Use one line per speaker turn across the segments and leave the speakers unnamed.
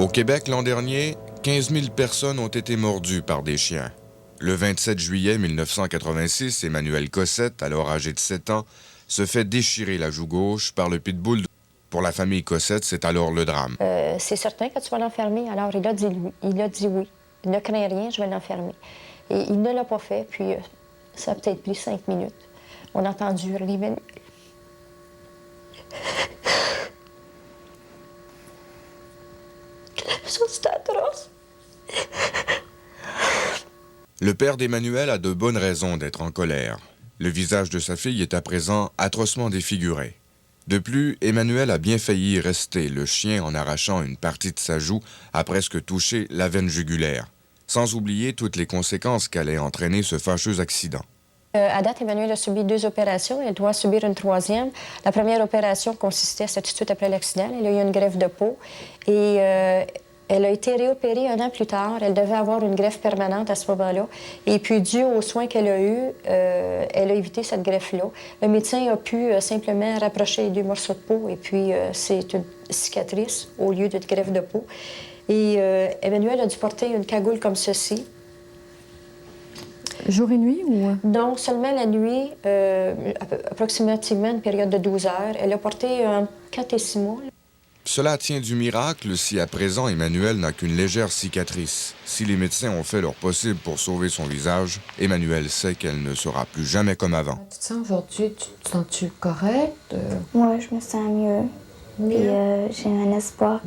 Au Québec, l'an dernier, 15 000 personnes ont été mordues par des chiens. Le 27 juillet 1986, Emmanuel Cossette, alors âgé de 7 ans, se fait déchirer la joue gauche par le pitbull. Pour la famille Cossette, c'est alors le drame.
C'est certain que tu vas l'enfermer. Alors, il a dit oui. Ne crains rien, je vais l'enfermer. Et il ne l'a pas fait, puis ça a peut-être pris 5 minutes. On a entendu hurler Emmanuel. C'était atroce.
Le père d'Emmanuel a de bonnes raisons d'être en colère. Le visage de sa fille est à présent atrocement défiguré. De plus, Emmanuel a bien failli y rester, le chien en arrachant une partie de sa joue a presque touché la veine jugulaire. Sans oublier toutes les conséquences qu'allait entraîner ce fâcheux accident.
À date, Emmanuel a subi 2 opérations. Elle doit subir une 3e. La première opération consistait, c'était tout de suite après l'accident. Elle a eu une greffe de peau et elle a été réopérée 1 an plus tard. Elle devait avoir une greffe permanente à ce moment-là. Et puis, dû aux soins qu'elle a eus, elle a évité cette greffe-là. Le médecin a pu simplement rapprocher les 2 morceaux de peau et puis c'est une cicatrice au lieu d'une greffe de peau. Et Emmanuel a dû porter une cagoule comme ceci.
Jour et nuit ou?
Non, seulement la nuit, approximativement une période de 12 heures. Elle a porté 4 et 6 mois.
Cela tient du miracle si à présent Emmanuel n'a qu'une légère cicatrice. Si les médecins ont fait leur possible pour sauver son visage, Emmanuel sait qu'elle ne sera plus jamais comme avant.
Tu te sens aujourd'hui, tu te sens-tu correct?
Moi, je me sens mieux. Puis j'ai un espoir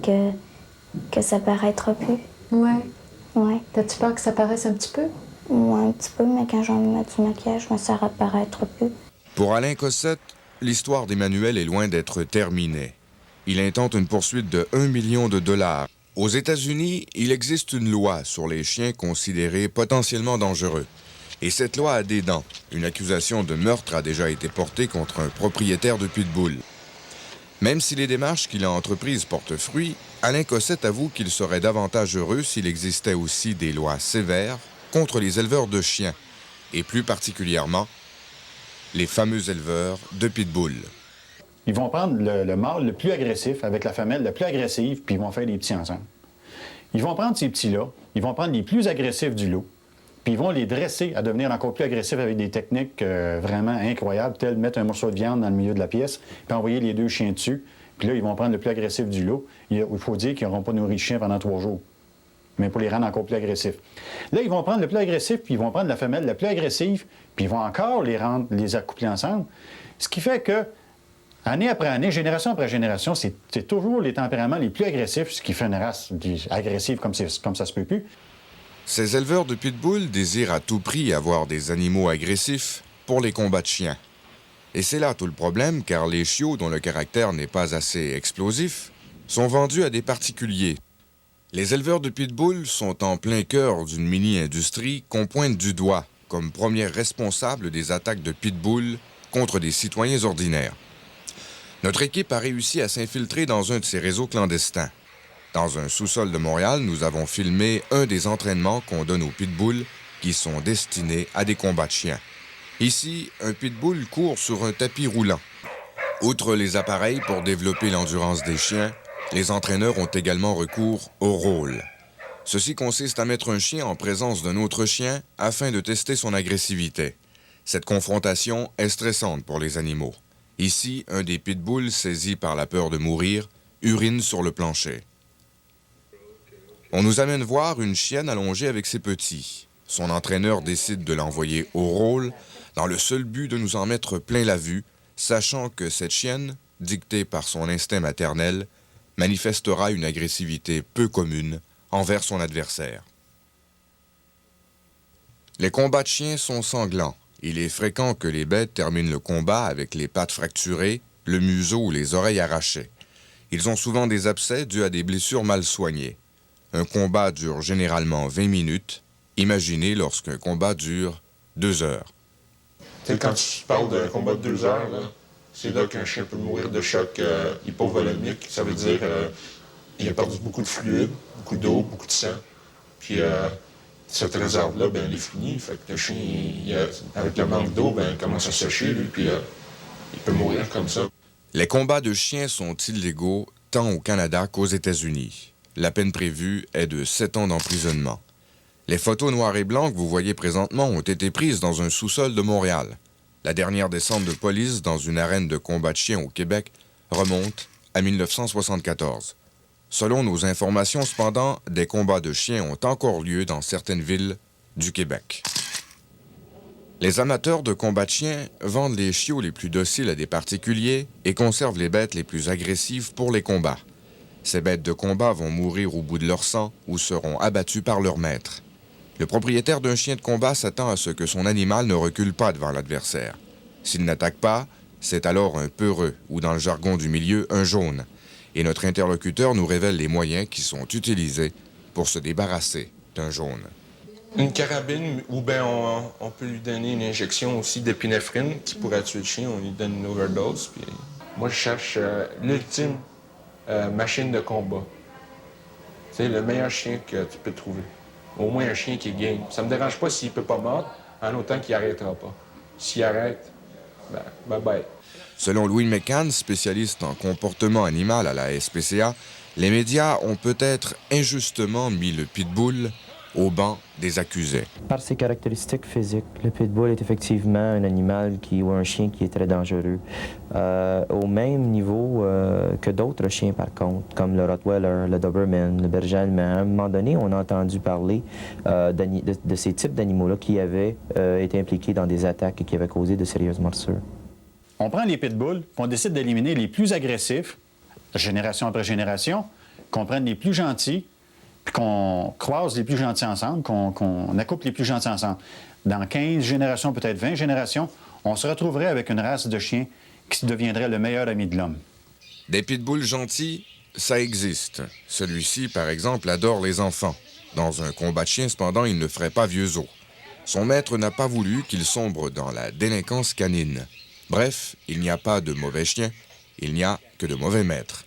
que ça paraîtra plus.
Ouais.
Ouais.
T'as-tu peur que ça paraisse un petit peu?
Moi, un petit peu, mais quand j'ai envie de mettre du maquillage, ça ne paraîtra plus.
Pour Alain Cossette, l'histoire d'Emmanuel est loin d'être terminée. Il intente une poursuite de 1 million de dollars. Aux États-Unis, il existe une loi sur les chiens considérés potentiellement dangereux. Et cette loi a des dents. Une accusation de meurtre a déjà été portée contre un propriétaire de pitbull. Même si les démarches qu'il a entreprises portent fruit, Alain Cossette avoue qu'il serait davantage heureux s'il existait aussi des lois sévères contre les éleveurs de chiens, et plus particulièrement les fameux éleveurs de pitbull.
Ils vont prendre le mâle le plus agressif avec la femelle la plus agressive, puis ils vont faire des petits ensemble. Ils vont prendre ces petits-là, ils vont prendre les plus agressifs du lot, puis ils vont les dresser à devenir encore plus agressifs avec des techniques vraiment incroyables, telles mettre un morceau de viande dans le milieu de la pièce, puis envoyer les 2 chiens dessus, puis là, ils vont prendre le plus agressif du lot. Il faut dire qu'ils n'auront pas nourri le chien pendant 3 jours, mais pour les rendre encore plus agressifs. Là, ils vont prendre le plus agressif, puis ils vont prendre la femelle la plus agressive, puis ils vont encore les accoupler ensemble. Ce qui fait que, année après année, génération après génération, c'est toujours les tempéraments les plus agressifs, ce qui fait une race agressive comme ça se peut plus.
Ces éleveurs de pitbull désirent à tout prix avoir des animaux agressifs pour les combats de chiens. Et c'est là tout le problème, car les chiots dont le caractère n'est pas assez explosif sont vendus à des particuliers. Les éleveurs de pitbull sont en plein cœur d'une mini-industrie qu'on pointe du doigt comme première responsable des attaques de pitbull contre des citoyens ordinaires. Notre équipe a réussi à s'infiltrer dans un de ces réseaux clandestins. Dans un sous-sol de Montréal, nous avons filmé un des entraînements qu'on donne aux pitbulls qui sont destinés à des combats de chiens. Ici, un pitbull court sur un tapis roulant. Outre les appareils pour développer l'endurance des chiens, les entraîneurs ont également recours au rôle. Ceci consiste à mettre un chien en présence d'un autre chien afin de tester son agressivité. Cette confrontation est stressante pour les animaux. Ici, un des pitbulls, saisi par la peur de mourir, urine sur le plancher. On nous amène voir une chienne allongée avec ses petits. Son entraîneur décide de l'envoyer au rôle dans le seul but de nous en mettre plein la vue, sachant que cette chienne, dictée par son instinct maternel, manifestera une agressivité peu commune envers son adversaire. Les combats de chiens sont sanglants. Il est fréquent que les bêtes terminent le combat avec les pattes fracturées, le museau ou les oreilles arrachées. Ils ont souvent des abcès dus à des blessures mal soignées. Un combat dure généralement 20 minutes. Imaginez lorsqu'un combat dure 2 heures.
T'sais, quand tu parles d'un combat de 2 heures, c'est là qu'un chien peut mourir de choc hypovolamique. Ça veut dire qu'il a perdu beaucoup de fluide, beaucoup d'eau, beaucoup de sang. Puis cette réserve-là, elle est finie. Fait que le chien, avec le manque d'eau, il commence à sécher, lui, puis il peut mourir comme ça.
Les combats de chiens sont illégaux tant au Canada qu'aux États-Unis. la peine prévue est de 7 ans d'emprisonnement. Les photos noires et blancs que vous voyez présentement ont été prises dans un sous-sol de Montréal. La dernière descente de police dans une arène de combat de chiens au Québec remonte à 1974. Selon nos informations, cependant, des combats de chiens ont encore lieu dans certaines villes du Québec. Les amateurs de combats de chiens vendent les chiots les plus dociles à des particuliers et conservent les bêtes les plus agressives pour les combats. Ces bêtes de combat vont mourir au bout de leur sang ou seront abattues par leur maître. Le propriétaire d'un chien de combat s'attend à ce que son animal ne recule pas devant l'adversaire. S'il n'attaque pas, c'est alors un peureux, ou dans le jargon du milieu, un jaune. Et notre interlocuteur nous révèle les moyens qui sont utilisés pour se débarrasser d'un jaune.
Une carabine, ou bien on peut lui donner une injection aussi d'épinéphrine qui pourrait tuer le chien. On lui donne une overdose. Puis moi, je cherche l'ultime machine de combat. C'est le meilleur chien que tu peux trouver. Au moins un chien qui est game. Ça me dérange pas s'il peut pas mordre, en autant qu'il arrêtera pas. S'il arrête, ben, bye-bye.
Selon Louis McCann, spécialiste en comportement animal à la SPCA, les médias ont peut-être injustement mis le pitbull au banc des accusés.
Par ses caractéristiques physiques, le pitbull est effectivement un animal ou un chien qui est très dangereux. Au même niveau que d'autres chiens, par contre, comme le Rottweiler, le Doberman, le berger allemand. À un moment donné, on a entendu parler de ces types d'animaux-là qui avaient été impliqués dans des attaques et qui avaient causé de sérieuses morsures.
On prend les pitbulls, puis on décide d'éliminer les plus agressifs, génération après génération, qu'on prenne les plus gentils, puis qu'on croise les plus gentils ensemble, qu'on accouple les plus gentils ensemble. Dans 15 générations, peut-être 20 générations, on se retrouverait avec une race de chiens qui deviendrait le meilleur ami de l'homme.
Des pitbulls gentils, ça existe. Celui-ci, par exemple, adore les enfants. Dans un combat de chiens, cependant, il ne ferait pas vieux os. Son maître n'a pas voulu qu'il sombre dans la délinquance canine. Bref, il n'y a pas de mauvais chiens, il n'y a que de mauvais maîtres.